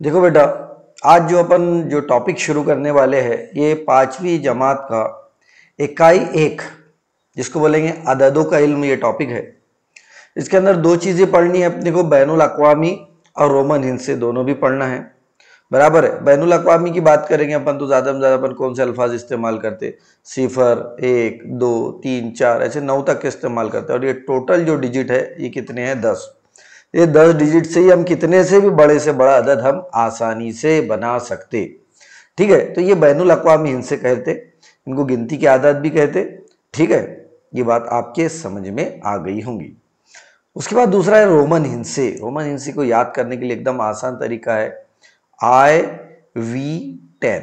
देखो बेटा, आज जो टॉपिक शुरू करने वाले हैं ये 5वीं जमात का इकाई 1 जिसको बोलेंगे अददों का इल्म, ये टॉपिक है। इसके अंदर दो चीज़ें पढ़नी है अपने को, बैनुल अक़वामी और रोमन हिंसे दोनों भी पढ़ना है, बराबर है। बैनुल अक़वामी की बात करेंगे अपन तो ज़्यादा से ज़्यादा अपन कौन से अल्फाज इस्तेमाल करते, 0, 1, 2, 3, 4 ऐसे 9 तक के इस्तेमाल करते हैं। और ये टोटल जो डिजिट है ये कितने हैं, 10। ये 10 डिजिट से ही हम कितने से भी बड़ा अदद हम आसानी से बना सकते, ठीक है। तो ये बैनुल अक़वामी हिंसे कहते, इनको गिनती की आदत भी कहते, ठीक है। ये बात आपके समझ में आ गई होंगी। उसके बाद दूसरा है रोमन हिंसे। रोमन हिंसे को याद करने के लिए एकदम आसान तरीका है, IV10,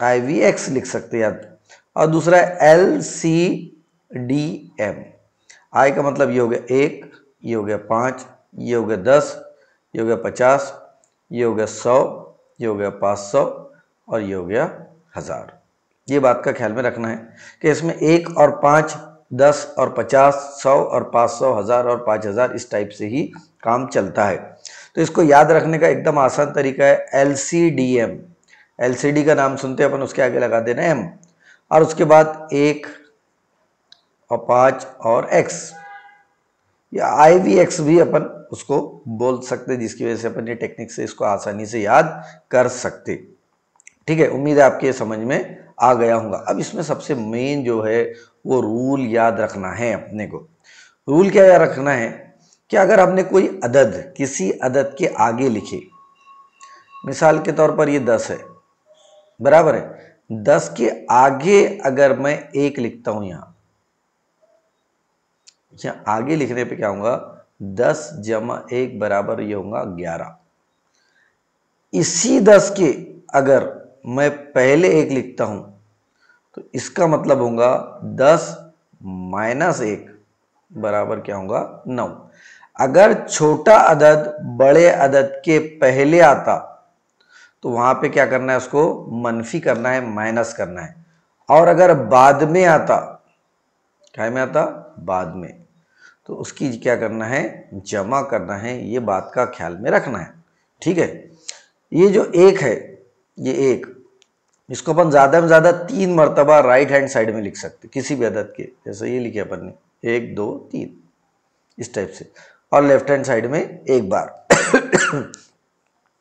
IVX लिख सकते हैं याद। और दूसरा है LCDM। I का मतलब ये हो गया 1, ये हो गया 5, ये हो गया 10, ये हो गया 50, ये हो गया 100, ये हो गया 500 और ये हो गया 1000। ये बात का ख्याल में रखना है कि इसमें 1 और 5, 10 और 50, 100 और 500, 1000 और 5000 इस टाइप से ही काम चलता है। तो इसको याद रखने का एकदम आसान तरीका है LCDM। LCD का नाम सुनते अपन उसके आगे लगा देना M, और उसके बाद 1 और 5 और X, या IVX भी अपन उसको बोल सकते, जिसकी वजह से अपन ये टेक्निक से इसको आसानी से याद कर सकते, ठीक है। उम्मीद है आपके ये समझ में आ गया होगा। अब इसमें सबसे मेन जो है वो रूल याद रखना है अपने को। रूल क्या याद रखना है कि अगर हमने कोई अदद किसी अदद के आगे लिखे, मिसाल के तौर पर ये 10 है, बराबर है, 10 के आगे अगर मैं 1 लिखता हूं, यहां आगे लिखने पे क्या होगा, 10 जमा 1 बराबर ये होगा 11। इसी 10 के अगर मैं पहले 1 लिखता हूं तो इसका मतलब होगा 10 माइनस 1 बराबर क्या होगा, 9। अगर छोटा अदद बड़े अदद के पहले आता तो वहां पे क्या करना है, उसको मनफी करना है, माइनस करना है। और अगर बाद में आता, क्या में आता, बाद में, तो उसकी क्या करना है, जमा करना है। ये बात का ख्याल में रखना है, ठीक है। ये जो 1 है, ये 1, इसको अपन ज्यादा में ज्यादा 3 मरतबा राइट हैंड साइड में लिख सकते किसी भी अदद के, जैसे ये लिखे अपन ने 1, 2, 3 इस टाइप से, और लेफ्ट हैंड साइड में 1 बार।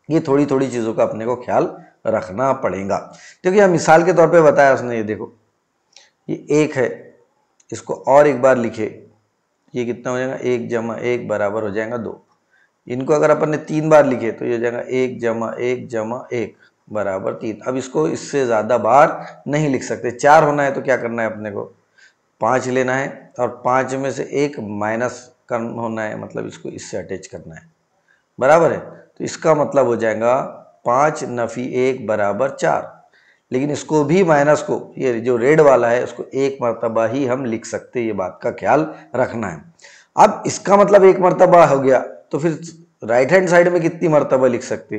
ये थोड़ी थोड़ी चीजों का अपने को ख्याल रखना पड़ेगा, क्योंकि हम मिसाल के तौर पे बताया उसने, ये देखो ये 1 है, इसको और 1 बार लिखे, ये कितना हो जाएगा, 1 जमा 1 बराबर हो जाएगा 2। इनको अगर अपन ने 3 बार लिखे तो ये हो जाएगा 1 जमा 1 जमा 1 बराबर 3। अब इसको इससे ज़्यादा बार नहीं लिख सकते, 4 होना है तो क्या करना है अपने को, 5 लेना है, और 5 में से 1 माइनस करना होना है, मतलब इसको इससे अटैच करना है, बराबर है। तो इसका मतलब हो जाएगा 5 नफी 1 बराबर 4। लेकिन इसको भी माइनस को, ये जो रेड वाला है, उसको 1 मरतबा ही हम लिख सकते, ये बात का ख्याल रखना है। अब इसका मतलब 1 मरतबा हो गया, तो फिर राइट हैंड साइड में कितनी मरतबा लिख सकते,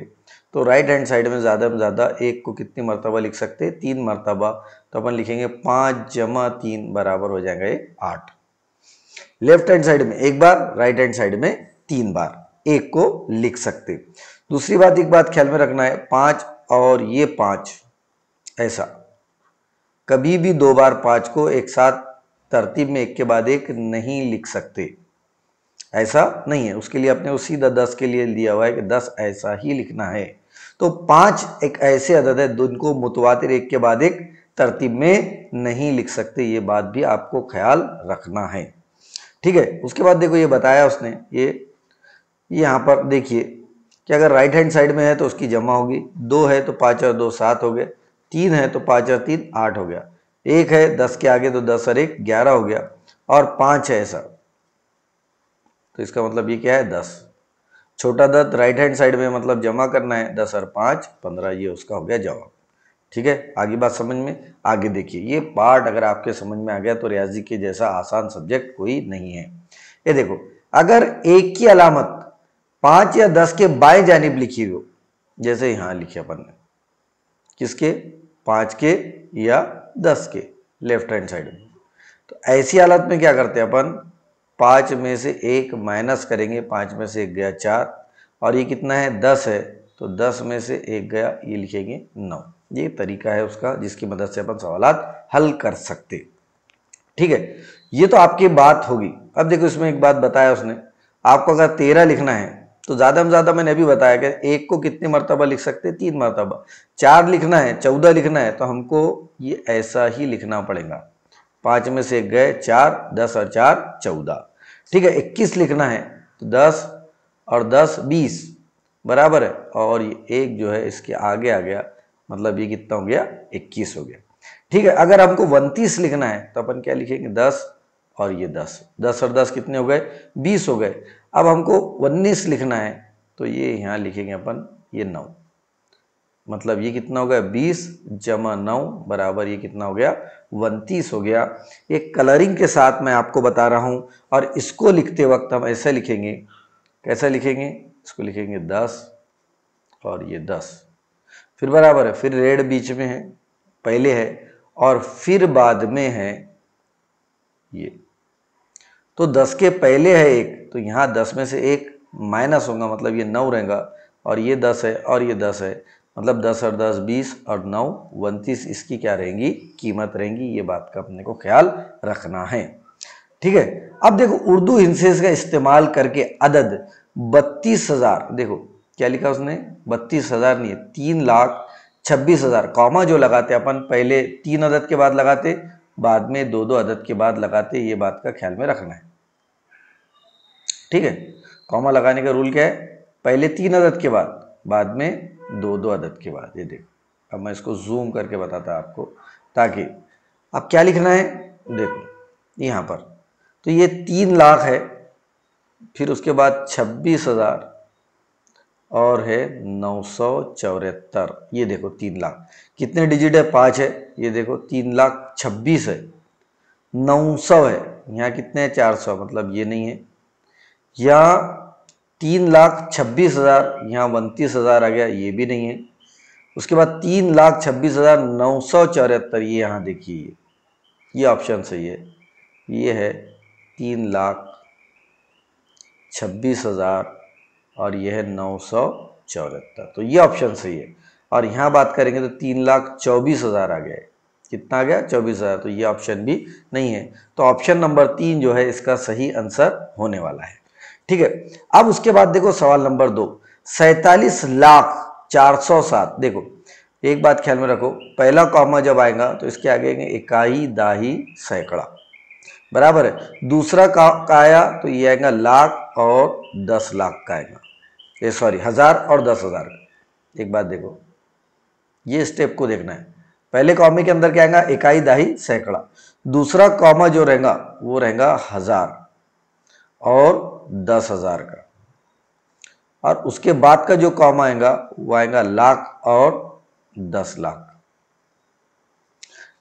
तो राइट हैंड साइड में ज़्यादा 1 को कितनी मरतबा लिख सकते, 3 मरतबा। तो अपन लिखेंगे 5 जमा 3 बराबर हो जाएगा ये 8। लेफ्ट हैंड साइड में 1 बार, राइट हैंड साइड में 3 बार 1 को लिख सकते। दूसरी बात, एक बात ख्याल में रखना है, 5 और ये 5 ऐसा कभी भी 2 बार 5 को एक साथ तरतीब में 1 के बाद 1 नहीं लिख सकते, ऐसा नहीं है। उसके लिए अपने को सीधा 10 के लिए दिया हुआ है कि 10 ऐसा ही लिखना है। तो 5 एक ऐसे अदद है जिनको मुतवातिर 1 के बाद 1 तरतीब में नहीं लिख सकते, ये बात भी आपको ख्याल रखना है, ठीक है। उसके बाद देखो ये बताया उसने, ये यहाँ पर देखिए कि अगर राइट हैंड साइड में है तो उसकी जमा होगी, 2 है तो 5 और 2 7 हो गए, 3 है तो 5 और 3 8 हो गया, 1 है 10 के आगे तो 10 और 1 11 हो गया, और 5 है ऐसा, तो इसका मतलब ये क्या है, 10। छोटा अदद राइट हैंड साइड में मतलब जमा करना है, 10 और 5 15, ये उसका हो गया जवाब, ठीक है। आगे बात समझ में, आगे देखिए ये पार्ट अगर आपके समझ में आ गया तो रियाजी के जैसा आसान सब्जेक्ट कोई नहीं है। ये देखो, अगर 1 की अलामत 5 या 10 के बाएं जानिब लिखी हो, जैसे यहां लिखे अपन ने, किसके, 5 के या 10 के लेफ्ट हैंड साइड में, तो ऐसी हालत में क्या करते हैं अपन, 5 में से 1 माइनस करेंगे, 5 में से 1 गया 4, और ये कितना है, 10 है, तो 10 में से 1 गया, ये लिखेंगे 9। ये तरीका है उसका जिसकी मदद से अपन सवालात हल कर सकते। ठीक है, ये तो आपकी बात होगी। अब देखो इसमें एक बात बताया उसने, आपको अगर 13 लिखना है तो ज़्यादा में ज़्यादा मैंने अभी बताया कि 1 को कितनी मरतबा लिख सकते हैं, 3 मरतबा। 4 लिखना है, 14 लिखना है तो हमको ये ऐसा ही लिखना पड़ेगा। 5 में से 1 गए 4, 10 और 4 14। ठीक है, 21 लिखना है तो 10 और 10 20 बराबर है, और ये 1 जो है इसके आगे आ गया, मतलब ये कितना हो गया, 21 हो गया। ठीक है, अगर हमको 29 लिखना है तो अपन क्या लिखेंगे, 10 और ये 10, 10 और 10 कितने हो गए, 20 हो गए। अब हमको 19 लिखना है तो ये यहाँ लिखेंगे अपन ये 9, मतलब ये कितना हो गया, 20 जमा 9 बराबर ये कितना हो गया, 29 हो गया। एक कलरिंग के साथ मैं आपको बता रहा हूँ, और इसको लिखते वक्त हम ऐसे लिखेंगे, कैसा लिखेंगे, इसको लिखेंगे 10 और ये 10, फिर बराबर है, फिर रेड बीच में है, पहले है, और फिर बाद में है ये, तो 10 के पहले है 1, तो यहाँ 10 में से 1 माइनस होगा, मतलब ये 9 रहेगा, और ये 10 है और ये 10 है, मतलब 10 और 10 20 और 9 29, इसकी क्या रहेंगी, कीमत रहेंगी। ये बात का अपने को ख्याल रखना है। ठीक है, अब देखो उर्दू हिंसेस का इस्तेमाल करके अदद 32,000, देखो क्या लिखा उसने, 32,000 नहीं है, 3,26,000। कॉमा जो लगाते अपन पहले 3 अदद के बाद लगाते, बाद में 2-2 अदद के बाद लगाते, ये बात का ख्याल में रखना है। ठीक है, कॉमा लगाने का रूल क्या है, पहले 3 अदद के बाद, बाद में 2-2 अदद के बाद। ये देखो, अब मैं इसको जूम करके बताता आपको, ताकि अब क्या लिखना है, देखो यहाँ पर, तो ये 3 लाख है, फिर उसके बाद 26,000 और है 974, ये देखो 3 लाख, कितने डिजिट है, 5 है, ये देखो 3,26,000 है, 900 है, यहाँ कितने हैं, 400, मतलब ये नहीं है, या 3,26,000, यहाँ 29,000 आ गया, ये भी नहीं है। उसके बाद 3,26,974, ये यहाँ देखिए, ये ऑप्शन सही है, ये है 3,26,000 और ये है 974, तो ये ऑप्शन सही है। और यहाँ बात करेंगे तो 3,24,000 आ गया है, कितना आ गया, 24,000, तो ये ऑप्शन भी नहीं है। तो ऑप्शन नंबर 3 जो है इसका सही आंसर होने वाला है। ठीक है, अब उसके बाद देखो सवाल नंबर 2, 47,04,07। देखो एक बात ख्याल में रखो, पहला कॉमा जब आएगा तो इसके आगे इकाई दाही सैकड़ा, बराबर है। दूसरा का आया तो ये आएगा लाख और 10 लाख का आएगा, ये सॉरी 1000 और 10,000 का। एक बात देखो, ये स्टेप को देखना है, पहले कॉमे के अंदर क्या आएगा, इकाई दाही सैकड़ा, दूसरा कॉमा जो रहेगा वो रहेगा 1000 और 10,000 का, और उसके बाद का जो कॉमा आएगा वो आएगा लाख और 10 लाख।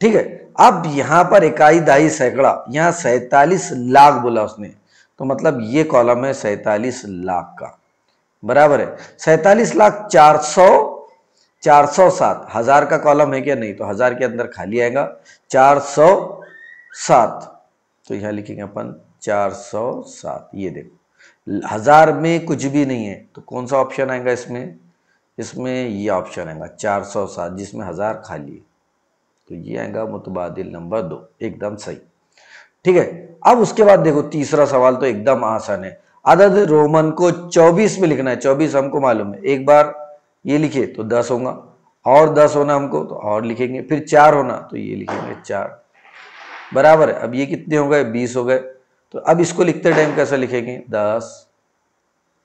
ठीक है, अब यहां पर इकाई दाही सैकड़ा, यहां 47 लाख बोला उसने, तो मतलब ये कॉलम है 47 लाख का, बराबर है 47,04,407। 1000 का कॉलम है क्या, नहीं, तो 1000 के अंदर खाली आएगा 407, तो यहां लिखेंगे अपन 407। ये देखो 1000 में कुछ भी नहीं है, तो कौन सा ऑप्शन आएगा इसमें, इसमें ये ऑप्शन आएगा 407, जिसमें 1000 खाली है, तो ये आएगा मुतबादिल नंबर 2, एकदम सही। ठीक है, अब उसके बाद देखो तीसरा सवाल तो एकदम आसान है, अदद रोमन को 24 में लिखना है। 24 हमको मालूम है, एक बार ये लिखे तो 10 होगा, और 10 होना हमको तो और लिखेंगे, फिर 4 होना तो ये लिखेंगे 4, बराबर है। अब ये कितने हो गए, 20 हो गए, तो अब इसको लिखते टाइम कैसा लिखेंगे, 10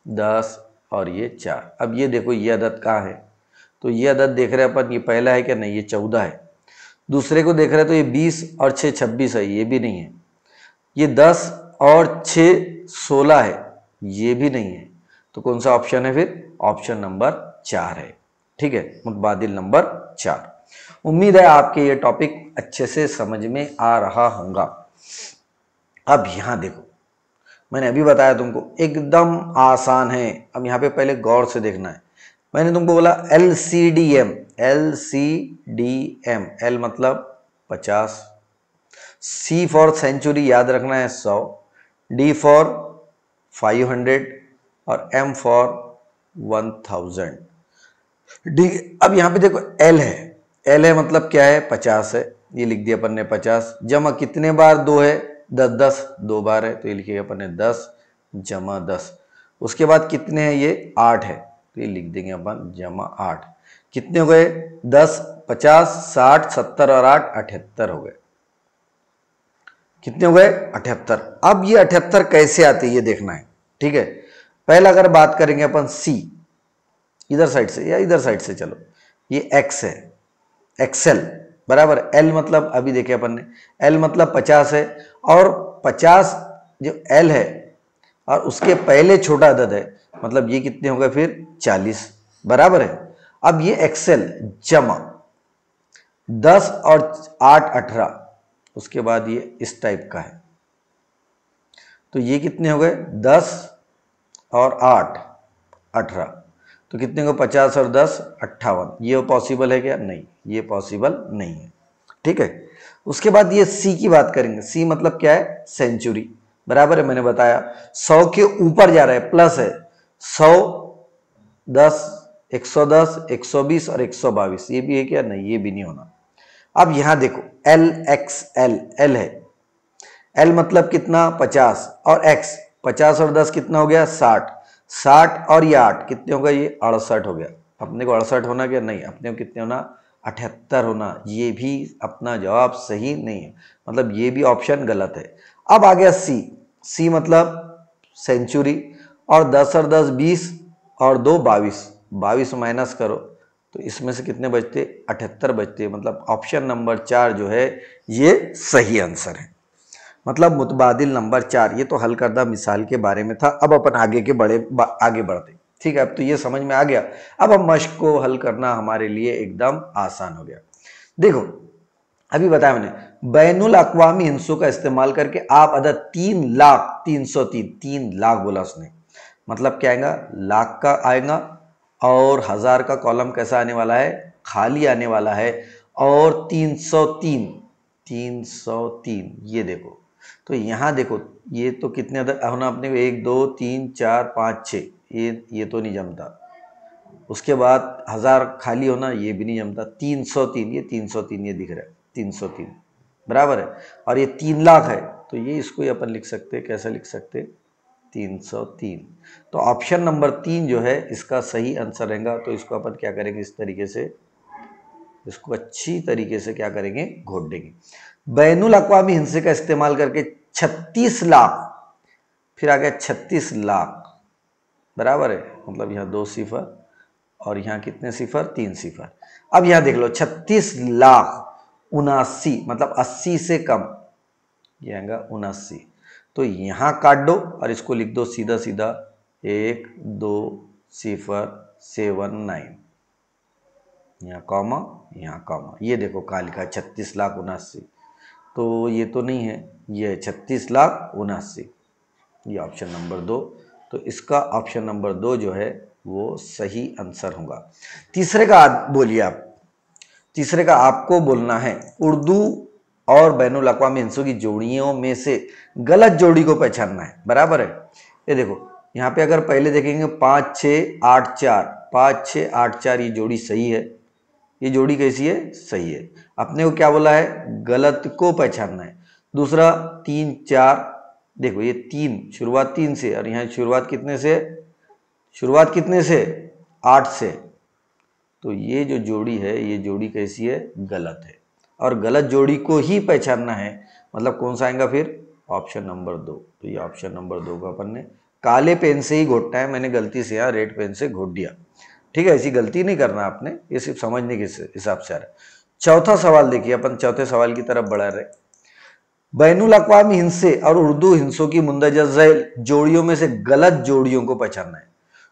10 और ये 4। अब ये देखो ये अदद कहाँ है, तो ये अदद देख रहे हैं अपन, ये पहला है क्या, नहीं, ये 14 है। दूसरे को देख रहे हैं तो ये 20 और 6 26 है, ये भी नहीं है। ये 10 और 6 16 है, ये भी नहीं है। तो कौन सा ऑप्शन है फिर, ऑप्शन नंबर 4 है। ठीक है, मुतबादिल नंबर 4। उम्मीद है आपके ये टॉपिक अच्छे से समझ में आ रहा होगा। अब यहां देखो, मैंने अभी बताया तुमको एकदम आसान है। अब यहाँ पे पहले गौर से देखना है, मैंने तुमको बोला LCDM, LCDM, L मतलब 50, C फॉर सेंचुरी याद रखना है 100, D फॉर 500 और M फॉर 1000। डी। अब यहाँ पे देखो एल है, एल है मतलब क्या है 50 है, ये लिख दिया अपन ने 50 जमा कितने बार 2 है 10 10 2 बार है तो ये लिखिएगा अपन ने 10 जमा 10। उसके बाद कितने हैं ये 8 है तो ये लिख देंगे अपन जमा 8। कितने हो गए 10 50 60 70 और 8 78 हो गए। कितने हो गए 78। अब ये 78 कैसे आते हैं ये देखना है, ठीक है। पहला अगर बात करेंगे अपन सी, इधर साइड से या इधर साइड से, चलो ये एक्स है, एक्सएल बराबर एल मतलब अभी देखे अपन ने एल मतलब 50 है और 50 जो एल है और उसके पहले छोटा अदद है मतलब ये कितने हो गए फिर 40 बराबर है। अब ये एक्सएल जमा 10 और 8 18, उसके बाद ये इस टाइप का है तो ये कितने हो गए 10 और 8 18 तो कितने को 50 और 10 58। ये पॉसिबल है क्या? नहीं, ये पॉसिबल नहीं है, ठीक है। उसके बाद ये सी की बात करेंगे। सी मतलब क्या है सेंचुरी बराबर है, मैंने बताया 100 के ऊपर जा रहा है प्लस है 100 10 110 120 और 122, ये भी है क्या? नहीं, ये भी नहीं होना। अब यहां देखो एल एक्स एल, एल है, एल मतलब कितना 50 और एक्स 50 और 10 कितना हो गया 60, 60 और ये 8 कितने होगा ये 68 हो गया। अपने को 68 होना क्या? नहीं, अपने को कितने होना 78 होना। ये भी अपना जवाब सही नहीं है, मतलब ये भी ऑप्शन गलत है। अब आ गया सी, सी मतलब सेंचुरी और 10 और 10 20 और 2 22, 22 माइनस करो तो इसमें से कितने बचते 78 बचते, मतलब ऑप्शन नंबर 4 जो है ये सही आंसर है, मतलब मुतबादिल नंबर 4। ये तो हल करदा मिसाल के बारे में था। अब अपन आगे के आगे बढ़ते, ठीक है। अब तो ये समझ में आ गया, अब हम मश्क को हल करना हमारे लिए एकदम आसान हो गया। देखो अभी बताया मैंने, बैनुल अक़वामी हिंसों का इस्तेमाल करके आप अदद 3 लाख बोला उसने, मतलब क्या आएगा लाख का आएगा और 1000 का कॉलम कैसा आने वाला है खाली आने वाला है और 303 ये देखो। तो यहां देखो ये तो कितने अदद होना अपने को 1 2 3 4 5 6, ये तो नहीं जमता। उसके बाद 1000 खाली होना ये भी नहीं जमता। 303 ये 303 ये दिख रहा है 303 बराबर है और ये 3 लाख है तो ये इसको अपन लिख सकते हैं, कैसा लिख सकते 303। तो ऑप्शन नंबर 3 जो है इसका सही आंसर रहेगा। तो इसको अपन क्या करेंगे इस तरीके से, इसको अच्छी तरीके से क्या करेंगे घोट देंगे। बैनुल अक़वामी हिंसे का इस्तेमाल करके 36 लाख, फिर आ गया 36 लाख बराबर है, मतलब यहाँ 2 सिफर और यहाँ कितने सिफर 3 सिफर। अब यहाँ देख लो 36 लाख 79 मतलब 80 से कम, ये आएगा 79। तो यहाँ काट दो और इसको लिख दो सीधा सीधा 1 2 0 7 9, यहाँ कॉमा यहाँ कॉमा, ये देखो कहाँ लिखा है 36 लाख 79, तो ये तो नहीं है, ये है 36 लाख 79, ये ऑप्शन नंबर 2। तो इसका ऑप्शन नंबर 2 जो है वो सही आंसर होगा। तीसरे का बोलिए आप, तीसरे का आपको बोलना है उर्दू और बैनुल अक़वामी हिंसों की जोड़ियों में से गलत जोड़ी को पहचानना है बराबर है। ये देखो यहाँ पे अगर पहले देखेंगे 5 6 8 4, 5 6 8 4 ये जोड़ी सही है, ये जोड़ी कैसी है सही है। अपने को क्या बोला है गलत को पहचानना है। दूसरा 3 4, देखो ये 3 शुरुआत 3 से और यहाँ शुरुआत कितने से, शुरुआत कितने से 8 से, तो ये जो जोड़ी है ये जोड़ी कैसी है गलत है और गलत जोड़ी को ही पहचानना है, मतलब कौन सा आएगा फिर ऑप्शन नंबर 2। तो ये ऑप्शन नंबर 2 का अपन ने काले पेन से ही घोटना है, मैंने गलती से यहाँ रेड पेन से घोट दिया, ठीक है। ऐसी गलती नहीं करना आपने, ये सिर्फ समझने के हिसाब से आ रहा है। चौथा सवाल देखिए, अपन चौथे सवाल की तरफ बढ़ा रहे। बैनुल अक़वामी हिंसे और उर्दू हिंसों की मुंदरजा झैल जोड़ियों में से गलत जोड़ियों को पहचानना है।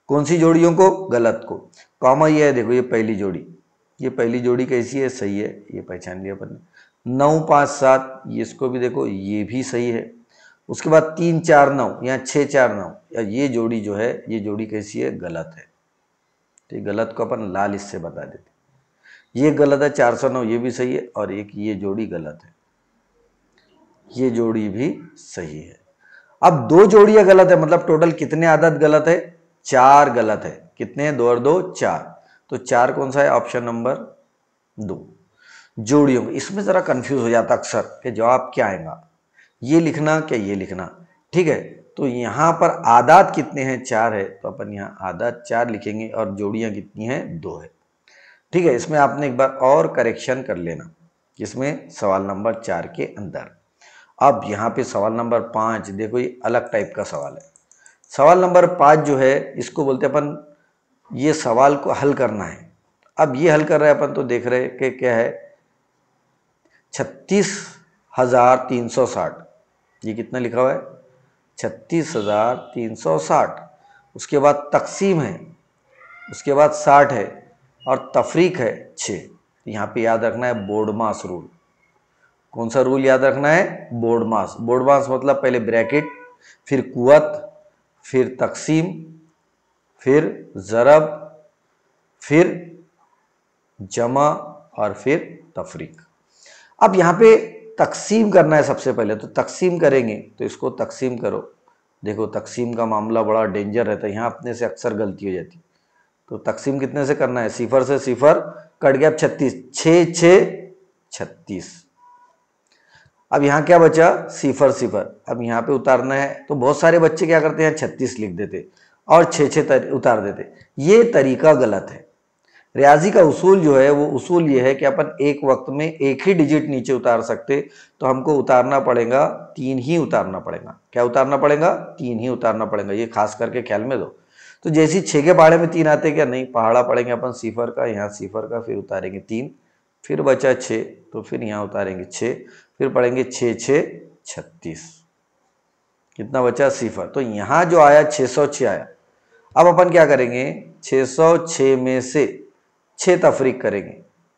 कौन सी जोड़ियों को? गलत को। कॉमा ये है, देखो ये पहली जोड़ी, ये पहली जोड़ी कैसी है सही है, ये पहचान लिया अपन ने। 9 5 7 ये इसको भी देखो ये भी सही है। उसके बाद 3 4 9 यहाँ 6 4 9, या ये जोड़ी जो है ये जोड़ी कैसी है गलत है, तो ये गलत को अपन लाल इससे बता देते। ये गलत है 409 ये भी सही है और एक ये जोड़ी गलत है, ये जोड़ी भी सही है। अब 2 जोड़ियां गलत है, मतलब टोटल कितने आदत गलत है 4 गलत है। कितने 2 और 2 4, तो 4 कौन सा है? Option number 2। जोड़ियों, इसमें ज़रा कंफ्यूज हो जाता अक्सर कि जवाब क्या आएगा, ये लिखना क्या ये लिखना। ठीक है, तो यहाँ पर आदात कितने हैं? 4 है, तो अपन यहाँ आदात 4 लिखेंगे और जोड़ियाँ कितनी हैं? 2 है। ठीक है, इसमें आपने एक बार और करेक्शन कर लेना, इसमें सवाल नंबर 4 के अंदर। अब यहाँ पे सवाल नंबर 5 देखो, ये अलग टाइप का सवाल है। सवाल नंबर 5 जो है इसको बोलते हैं अपन, ये सवाल को हल करना है। अब ये हल कर रहे हैं अपन, तो देख रहे हैं कि क्या है, 36,360। ये कितना लिखा हुआ है? 36,360। उसके बाद तकसीम है, उसके बाद 60 है और तफरीक है 6। यहाँ पे याद रखना है बोर्डमास रूल। कौन सा रूल याद रखना है? बोर्डमास। बोर्डमास मतलब पहले ब्रैकेट, फिर कुवत, फिर तकसीम, फिर ज़रब, फिर जमा और फिर तफरीक। अब यहाँ पे तकसीम करना है सबसे पहले, तो तकसीम करेंगे तो इसको तकसीम करो। देखो तकसीम का मामला बड़ा डेंजर रहता है, यहाँ अपने से अक्सर गलती हो जाती। तो तकसीम कितने से करना है? सिफर से सिफर कट गया 36, 6 6 36। अब यहाँ क्या बचा? सिफर सिफर। अब यहाँ पे उतारना है, तो बहुत सारे बच्चे क्या करते हैं, 36 लिख देते और 6 6 उतार देते। ये तरीका गलत है। रियाजी का उसूल जो है वो उसूल ये है कि अपन एक वक्त में एक ही डिजिट नीचे उतार सकते, तो हमको उतारना पड़ेगा 3 ही उतारना पड़ेगा। क्या उतारना पड़ेगा? 3 ही उतारना पड़ेगा। ये खास करके ख्याल में दो। तो जैसी 6 के पहाड़े में 3 आते, क्या नहीं, पहाड़ा पड़ेंगे अपन सिफर का, यहाँ सिफर का, फिर उतारेंगे 3, फिर बचा 6, तो फिर यहाँ उतारेंगे 6, फिर पढ़ेंगे 6 6 36। कितना बचा? सिफर। तो यहाँ जो आया 606 आया। अब अपन क्या करेंगे? 606 में से 6 तफरीक करेंगे,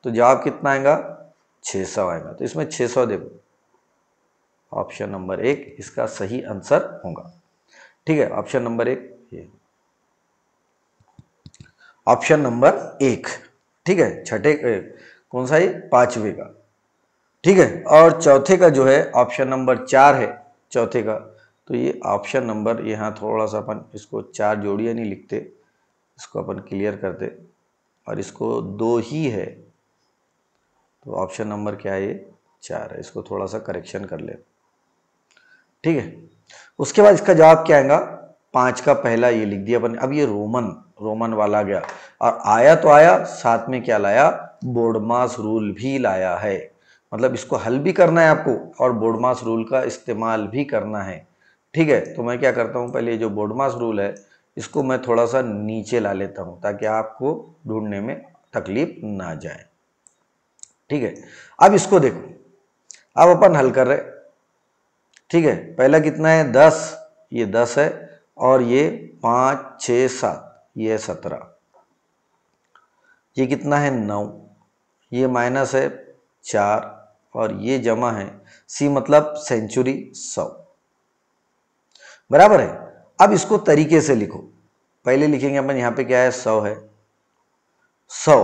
तो जवाब कितना आएगा? 600 आएगा। तो इसमें 600 देखो, ऑप्शन नंबर 1 इसका सही आंसर होगा। ठीक है, ऑप्शन नंबर 1 ये, ऑप्शन नंबर 1। ठीक है, छठे कौन सा? ये 5वें का। ठीक है, और चौथे का जो है ऑप्शन नंबर 4 है, चौथे का। तो ये ऑप्शन नंबर, यहाँ थोड़ा सा अपन इसको 4 जोड़ियाँ नहीं लिखते, इसको अपन क्लियर करते, और इसको 2 ही है, तो ऑप्शन नंबर क्या है? ये 4 है। इसको थोड़ा सा करेक्शन कर ले। ठीक है, उसके बाद इसका जवाब क्या आएगा? 5 का पहला ये लिख दिया अपन। अब ये रोमन वाला गया, और आया तो आया, साथ में क्या लाया? बोर्डमास रूल भी लाया है। मतलब इसको हल भी करना है आपको और बोर्डमास रूल का इस्तेमाल भी करना है। ठीक है, तो मैं क्या करता हूँ, पहले जो बोर्डमास रूल है इसको मैं थोड़ा सा नीचे ला लेता हूँ, ताकि आपको ढूंढने में तकलीफ ना जाए। ठीक है, अब इसको देखो, अब अपन हल कर रहे। ठीक है, पहला कितना है? 10, ये 10 है, और ये 5 6 7, ये 17, ये कितना है? 9, ये माइनस है 4, और ये जमा है, सी मतलब सेंचुरी 100, बराबर है। अब इसको तरीके से लिखो। पहले लिखेंगे अपन, यहाँ पे क्या है? 100 है, 100,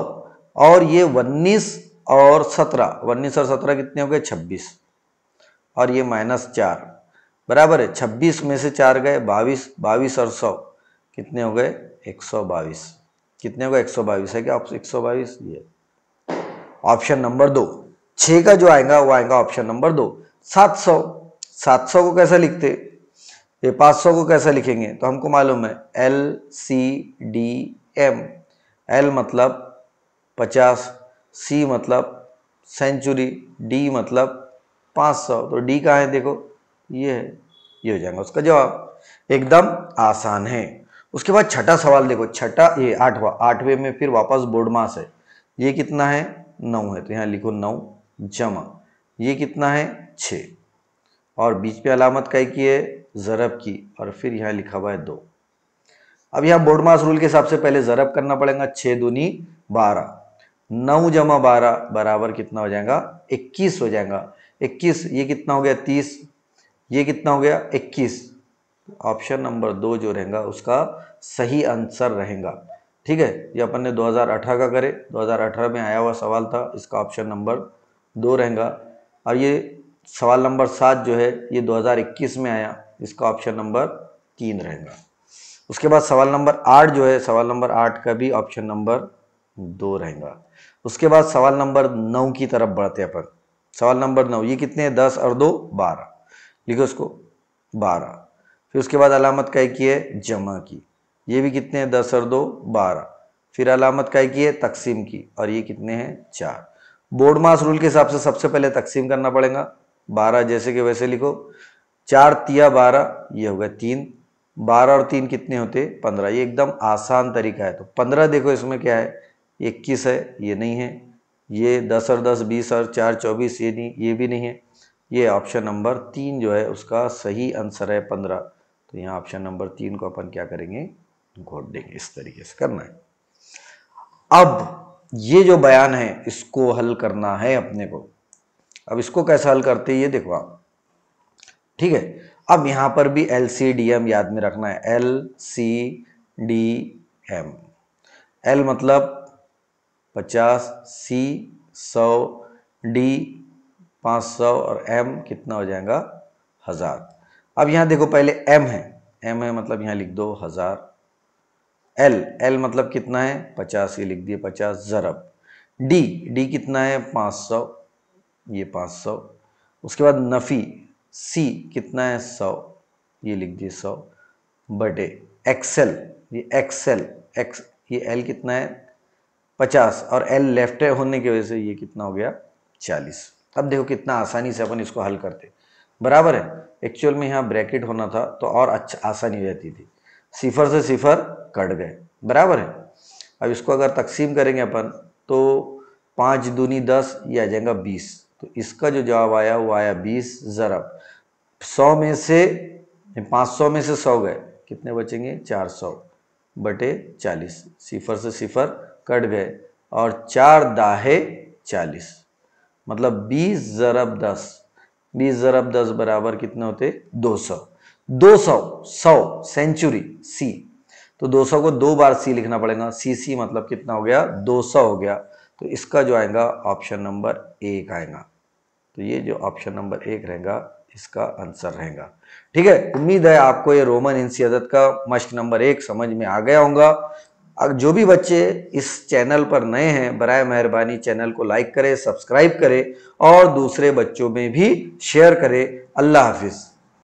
और ये 19 और 17, 19 और 17 कितने हो गए? 26, और ये -4, बराबर है। 26 में से 4 गए 22, 22 और 100 कितने हो गए? 122। कितने हो गए? 122 है क्या? 122 ये ऑप्शन नंबर 2। 6 का जो आएगा वो आएगा ऑप्शन नंबर 2। 700, 700 को कैसा लिखते? ये 500 को कैसा लिखेंगे? तो हमको मालूम है LCDM। L मतलब 50, C मतलब सेंचुरी, D मतलब 500। तो D कहाँ है? देखो ये है, ये हो जाएगा उसका जवाब। एकदम आसान है। उसके बाद छठा सवाल देखो, छठा ये 8वां, 8वें में फिर वापस बोर्डमास है। ये कितना है? 9 है, तो यहाँ लिखो 9 जमा, ये कितना है? 6, और बीच पे अलामत काय की है? ज़रब की, और फिर यहाँ लिखा हुआ है 2। अब यहाँ बोर्डमास रूल के हिसाब से पहले ज़रब करना पड़ेगा। 6 दूनी 12, 9 जमा 12 बराबर कितना हो जाएगा? 21 हो जाएगा। 21, ये कितना हो गया? 30, ये कितना हो गया? 21। ऑप्शन नंबर 2 जो रहेगा उसका सही आंसर रहेगा। ठीक है, ये अपन ने 2018 का करे, 2018 में आया हुआ सवाल था, इसका ऑप्शन नंबर 2 रहेगा। और ये सवाल नंबर 7 जो है ये 2021 में आया, इसका ऑप्शन नंबर 3 रहेगा। उसके बाद सवाल नंबर 8 जो है, सवाल नंबर 8 का भी ऑप्शन नंबर 2 रहेगा। उसके बाद सवाल नंबर 9 की तरफ बढ़ते हैं अपन। सवाल नंबर 9, ये कितने हैं? 10 और 2 12, लिखो इसको 12। फिर उसके बाद अलामत काय की है? जमा की। ये भी कितने हैं? 10 और 2 12। फिर अलामत काय की है? तकसीम की। और ये कितने हैं? 4। बोर्ड मास रूल के हिसाब से सबसे पहले तकसीम करना पड़ेगा। 12 जैसे कि वैसे लिखो। 4 तिया 12, ये होगा 3। 12 और 3 कितने होते? 15। ये एकदम आसान तरीका है। तो 15 देखो इसमें क्या है? 21 है, ये नहीं है। ये 10 और 10 20 और 4 24, ये नहीं, ये भी नहीं है। ये ऑप्शन नंबर 3 जो है उसका सही आंसर है 15। तो यहाँ ऑप्शन नंबर 3 को अपन क्या करेंगे? घोट देंगे। इस तरीके से करना है। अब ये जो बयान है इसको हल करना है अपने को। अब इसको कैसे हल करते हैं ये देखो आप, ठीक है। अब यहां पर भी LCDM याद में रखना है। LCDM, L मतलब 50, C 100, D 500 और M कितना हो जाएगा? 1000। अब यहां देखो पहले M है मतलब यहां लिख दो 1000। L मतलब कितना है? 50, ये लिख दिए 50 ज़रब। D कितना है? 500, ये 500। उसके बाद नफ़ी C कितना है? 100, ये लिख दिए 100 बटे एक्सेल, ये एक्सेल एक्स, ये L कितना है? 50 और L लेफ्ट होने की वजह से ये कितना हो गया? 40। अब देखो कितना आसानी से अपन इसको हल करते, बराबर है। एक्चुअल में यहाँ ब्रैकेट होना था तो और अच्छा आसानी हो जाती थी। सिफर से सिफर कट गए, बराबर है। अब इसको अगर तकसीम करेंगे अपन तो 5 दूनी 10, ये आ जाएगा 20। तो इसका जो जवाब आया वो आया 20 ज़रब 100 में से 500 में से 100 गए, कितने बचेंगे? 400 बटे 40। सिफर से सिफर कट गए और 4 दाहे 40, मतलब 20 ज़रब 10। 20 ज़रब 10 बराबर कितने होते? 200। 200 100 सेंचुरी C, तो 200 को 2 बार C लिखना पड़ेगा। CC मतलब कितना हो गया? 200 हो गया। तो इसका जो आएगा ऑप्शन नंबर 1 आएगा। तो ये जो ऑप्शन नंबर 1 रहेगा इसका आंसर रहेगा। ठीक है, उम्मीद है आपको ये रोमन इंसी अदद का मश्क नंबर 1 समझ में आ गया होगा। अब जो भी बच्चे इस चैनल पर नए हैं, बराए मेहरबानी चैनल को लाइक करें, सब्सक्राइब करें और दूसरे बच्चों में भी शेयर करें। अल्लाह हाफिज।